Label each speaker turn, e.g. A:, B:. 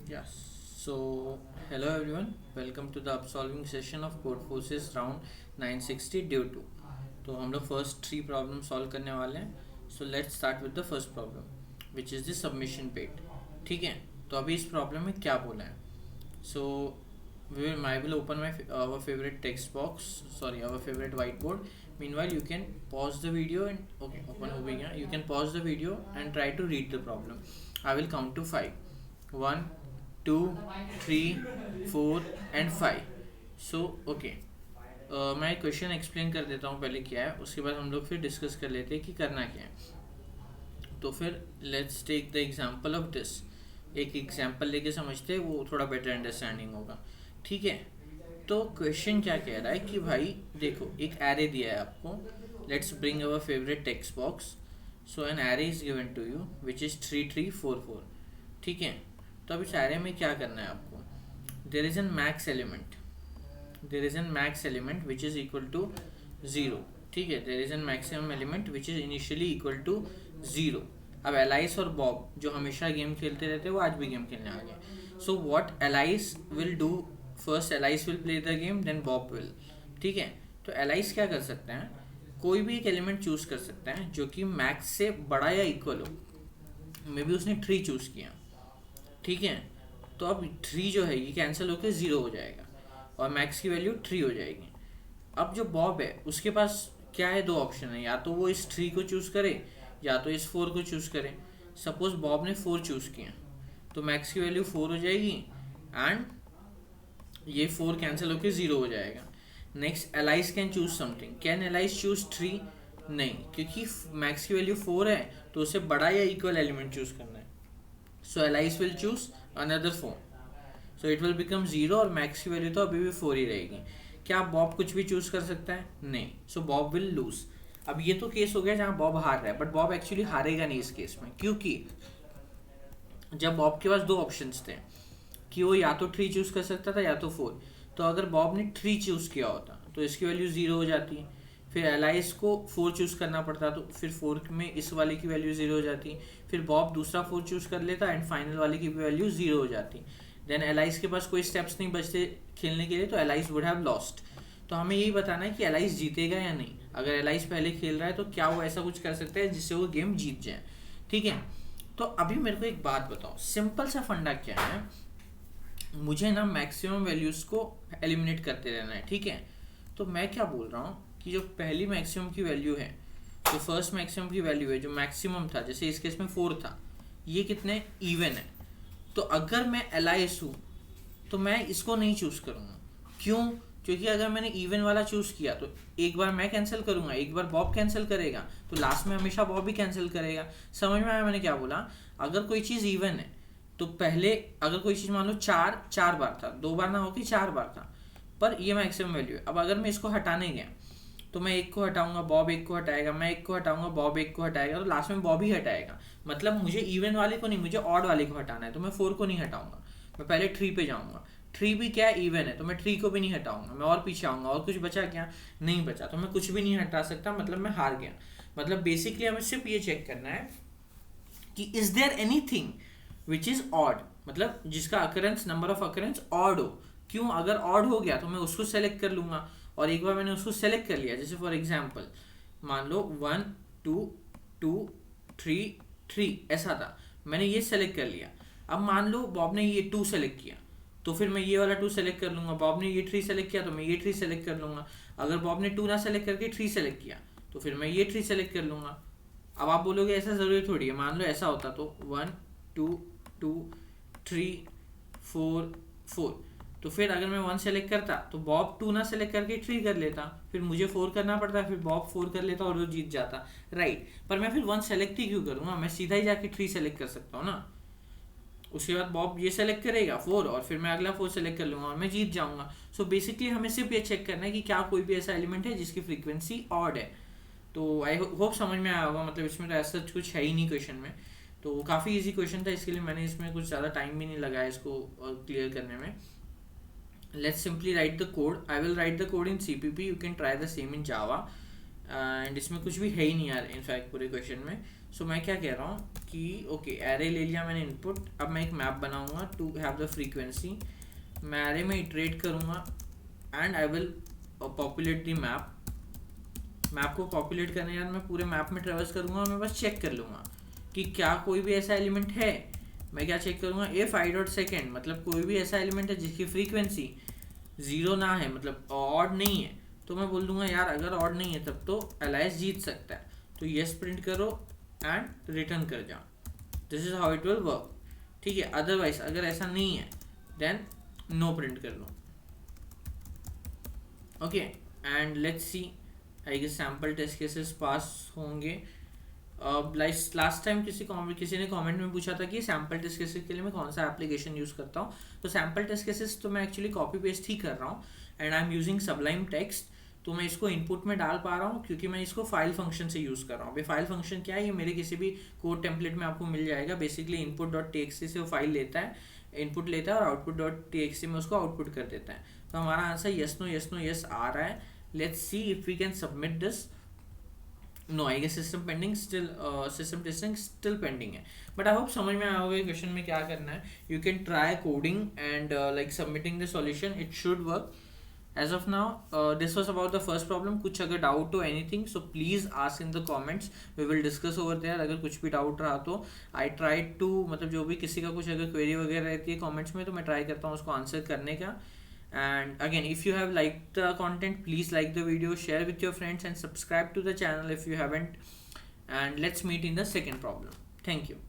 A: Yes. So, hello everyone. Welcome to the upsolving session of Code Forces round 960 due to. तो हम लोग first three problem solve करने वाले हैं. So let's start with the first problem which is the submission paid. ठीक है. तो अभी इस प्रॉब्लम में क्या बोला है. सो I will open our favorite text box, sorry, our favorite whiteboard. Meanwhile, you can pause the video and okay, open हो गया. You can pause the video and try to read the problem. I will count to five. One, two, three, four and five. So okay, मैं question explain कर देता हूँ पहले क्या है, उसके बाद हम लोग फिर डिस्कस कर लेते हैं कि करना क्या है. तो फिर let's take the example of this. एक एग्जांपल लेके समझते हैं, वो थोड़ा बेटर अंडरस्टैंडिंग होगा. ठीक है. तो क्वेश्चन क्या कह रहा है कि भाई देखो, एक एरे दिया है आपको. Let's bring our favourite text box. So an array is given to you which is 3344. ठीक है. तो अब इस एरे में क्या करना है आपको. There is an max element which is equal to zero. ठीक है. There is an maximum element which is initially equal to zero. अब एलाइस और बॉब जो हमेशा गेम खेलते रहते हैं वो आज भी गेम खेलने आ गए. So what Alice will do, first Alice will play the game, then Bob will. ठीक है. तो एलाइस क्या कर सकते हैं, कोई भी एक एलिमेंट चूज कर सकते हैं जो कि मैक्स से बड़ा या इक्वल हो. मे बी उसने थ्री चूज किया. ठीक है. तो अब थ्री जो है ये कैंसिल होकर ज़ीरो हो जाएगा और मैक्स की वैल्यू थ्री हो जाएगी. अब जो बॉब है उसके पास क्या है, दो ऑप्शन है. या तो वो इस थ्री को चूज़ करे या तो इस फोर को चूज़ करे. सपोज बॉब ने फोर चूज़ किया तो मैक्स की वैल्यू फोर हो जाएगी एंड ये फोर कैंसिल होकर ज़ीरो हो जाएगा. Next, alias can choose something. Can alias choose three? नहीं, क्योंकि मैक्स की वैल्यू फोर है तो उसे बड़ा या इक्वल एलिमेंट चूज करना है. So Alice will choose another 4. So it will become 0 और मैक्स की वैल्यू तो अभी भी 4 ही रहेगी. क्या बॉब कुछ भी चूज कर सकता है? नहीं. सो बॉब विल लूज. अब ये तो केस हो गया जहाँ बॉब हार रहा है, बट बॉब एक्चुअली हारेगा नहीं इस केस में, क्योंकि जब बॉब के पास दो ऑप्शंस थे कि वो या तो थ्री चूज कर सकता था या तो फोर. तो अगर बॉब ने थ्री चूज किया होता तो इसकी वैल्यू जीरो हो जाती. फिर एलाइस को फोर चूज करना पड़ता तो फिर फोर में इस वाले की वैल्यू जीरो हो जाती. फिर बॉब दूसरा फोर चूज कर लेता एंड फाइनल वाले की वैल्यू जीरो हो जाती. देन एलाइस के पास कोई स्टेप्स नहीं बचते खेलने के लिए, तो एलाइस वुड हैव लॉस्ट. तो हमें यही बताना है कि एलाइस जीतेगा या नहीं. अगर एलाइस पहले खेल रहा है तो क्या वो ऐसा कुछ कर सकता है जिससे वो गेम जीत जाए. ठीक है. तो अभी मेरे को एक बात बताओ, सिंपल सा फंडा क्या है. मुझे ना मैक्सिमम वैल्यूज को एलिमिनेट करते रहना है. ठीक है. तो मैं क्या बोल रहा हूँ कि जो पहली मैक्सिमम की वैल्यू है, जो फर्स्ट मैक्सिमम की वैल्यू है, जो मैक्सिमम था, जैसे इस केस में फोर था, ये कितने इवन है. तो अगर मैं एलाइस हूँ तो मैं इसको नहीं चूज करूँगा. क्यों? क्योंकि अगर मैंने इवन वाला चूज किया तो एक बार मैं कैंसिल करूंगा, एक बार बॉब कैंसिल करेगा, तो लास्ट में हमेशा बॉब भी कैंसिल करेगा. समझ में आया मैंने क्या बोला. अगर कोई चीज़ इवन है तो पहले, अगर कोई चीज़ मान लो चार चार बार था, दो बार ना होके चार बार था, पर ये मैक्सिमम वैल्यू है. अब अगर मैं इसको हटाने गया तो मैं एक को हटाऊंगा, बॉब एक को हटाएगा, मैं एक को हटाऊंगा, बॉब एक को हटाएगा, तो लास्ट में बॉब ही हटाएगा. मतलब मुझे इवन वाले को नहीं, मुझे ऑड वाले को हटाना है, तो मैं फोर को नहीं हटाऊंगा, मैं पहले थ्री पे जाऊंगा. थ्री भी क्या है, इवन है, तो मैं थ्री को भी नहीं हटाऊंगा, मैं और पीछे आऊंगा. और कुछ बचा क्या? नहीं बचा. तो मैं कुछ भी नहीं हटा सकता, मतलब मैं हार गया. मतलब बेसिकली हमें सिर्फ ये चेक करना है कि is there anything which is odd, मतलब जिसका occurrence, number of occurrence odd हो. क्यों? अगर ऑड हो गया तो मैं उसको सेलेक्ट कर लूंगा. और एक बार मैंने उसको सेलेक्ट कर लिया, जैसे फॉर एग्जाम्पल मान लो one two two three three ऐसा था, मैंने ये सेलेक्ट कर लिया. अब मान लो बॉब ने ये टू सेलेक्ट किया तो फिर मैं ये वाला टू सेलेक्ट कर लूंगा. बॉब ने ये थ्री सेलेक्ट किया तो मैं ये थ्री सेलेक्ट कर लूंगा. अगर बॉब ने टू ना सेलेक्ट करके थ्री सेलेक्ट किया तो फिर मैं ये थ्री सेलेक्ट कर लूंगा. अब आप बोलोगे ऐसा ज़रूरी थोड़ी है. मान लो ऐसा होता तो one two two three four four, तो फिर अगर मैं वन सेलेक्ट करता तो बॉब टू ना सेलेक्ट करके थ्री कर लेता, फिर मुझे फोर करना पड़ता, फिर बॉब फोर कर लेता और वो जीत जाता. राइट. पर मैं फिर वन सेलेक्ट ही क्यों करूँगा, मैं सीधा ही जाके थ्री सेलेक्ट कर सकता हूँ ना. उसके बाद बॉब ये सेलेक्ट करेगा फोर और फिर मैं अगला फोर सेलेक्ट कर लूँगा और मैं जीत जाऊँगा. सो बेसिकली हमें सिर्फ ये चेक करना है कि क्या कोई भी ऐसा एलिमेंट है जिसकी फ्रीक्वेंसी ऑड है. तो आई होप समझ में आया होगा. मतलब इसमें तो ऐसा कुछ है ही नहीं क्वेश्चन में. तो काफ़ी इजी क्वेश्चन था, इसके लिए मैंने इसमें कुछ ज़्यादा टाइम भी नहीं लगाया इसको क्लियर करने में. Let's simply write the code. I will write the code in CPP. You can try the same in Java. And इसमें कुछ भी है ही नहीं यार इनफैक्ट पूरे क्वेश्चन में. सो मैं क्या कह रहा हूँ कि ओके एरे ले लिया मैंने इनपुट, अब मैं एक मैप बनाऊंगा टू हैव द फ्रीक्वेंसी, मैं एरे में इटरेट करूँगा and I will populate the map. Map को पॉपुलेट करने यार मैं पूरे मैप में ट्रेवर्स करूँगा और मैं बस चेक कर लूँगा कि क्या कोई भी ऐसा एलिमेंट है। मैं क्या चेक करूँगा, इफ आई डॉट सेकेंड मतलब कोई भी ऐसा एलिमेंट है जिसकी फ्रीक्वेंसी 0 ना है, मतलब ऑड नहीं है, तो मैं बोल दूंगा यार अगर ऑड नहीं है तब तो एलाइस जीत सकता है, तो यस प्रिंट करो एंड रिटर्न कर जाओ। This is how it will work, ठीक है। अदरवाइज अगर ऐसा नहीं है देन नो प्रिंट कर लो, okay. And let's see, I guess sample test cases pass होंगे। लास्ट टाइम किसी ने कमेंट में पूछा था कि सैम्पल टेस्ट केसेस के लिए मैं कौन सा एप्लीकेशन यूज़ करता हूँ। तो सैम्पल टेस्ट केसेस तो मैं एक्चुअली कॉपी पेस्ट ही कर रहा हूँ and I am using Sublime text. तो मैं इसको इनपुट में डाल पा रहा हूँ क्योंकि मैं इसको फाइल फंक्शन से यूज़ कर रहा हूँ। अभी फाइल फंक्शन क्या है, ये मेरे किसी भी कोड टेम्पलेट में आपको मिल जाएगा। बेसिकली इनपुट डॉट टीएक्सटी से वो फाइल लेता है, इनपुट लेता है और आउटपुट डॉट टीएक्सटी में उसको आउटपुट कर देता है। तो हमारा आंसर यस नो यस आ रहा है। Let's see if we can submit this. No I guess system pending still, system testing still pending है। बट आई होप समझ में आओगे क्वेश्चन में क्या करना है। You can try coding and like submitting the solution, it should work. As of now this was about the first problem. कुछ अगर डाउट हो anything so please ask in the comments, we will discuss over there. अगर कुछ भी doubt रहा तो I try to, मतलब जो भी किसी का कुछ अगर क्वेरी वगैरह रहती है कमेंट्स में तो मैं ट्राई करता हूँ उसको आंसर करने का। And again, if you have liked the content, please like the video, share with your friends and subscribe to the channel if you haven't. And let's meet in the second problem. Thank you.